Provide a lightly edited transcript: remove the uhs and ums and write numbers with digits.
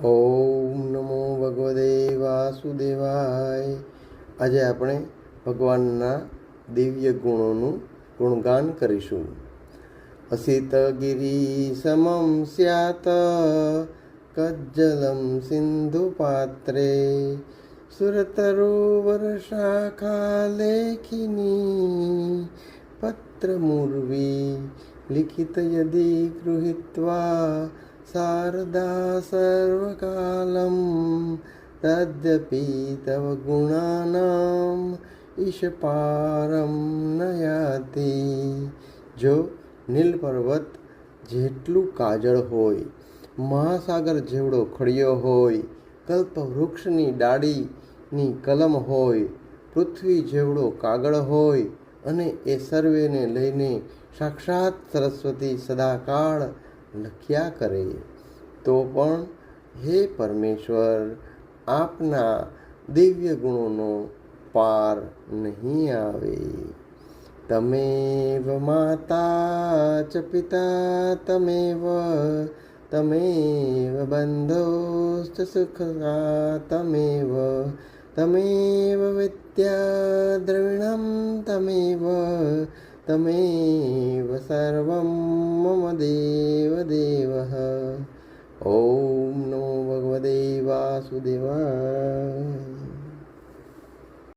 ઓમ નમો ભગવતે વાસુદેવાય. આજે આપણે ભગવાનના દિવ્ય ગુણોનું ગુણગાન કરીશું. અસિત ગિરી સમમ સ્યાત કજ્જલમ સિંધુ પાત્રે સુરતરોવર શાખા લેખિની પત્રમૂર્વી લિખિત યદિ ગૃહીત્વા શારદા સર્વકાલમ તદ્યપિ તવ ગુણાનામ ઈશપારમ નયાતિ. જો નીલ પર્વત જેટલું કાજળ હોય, મહાસાગર જેવડો ખડિયો હોય, કલ્પવૃક્ષની ડાળીની કલમ હોય, પૃથ્વી જેવડો કાગળ હોય અને એ સર્વેને લઈને સાક્ષાત સરસ્વતી સદાકાળ લખ્યા કરે, તો પણ હે પરમેશ્વર, આપના દિવ્ય ગુણોનો પાર નહીં આવે. તમેવ માતા ચ પિતા તમેવ બંધોશ્ચ સુખા તમેવ વિદ્યા દ્રવિણમ તમેવ સર્વં મમ દેવદેવઃ. ઓમ નમો ભગવતે વાસુદેવાય.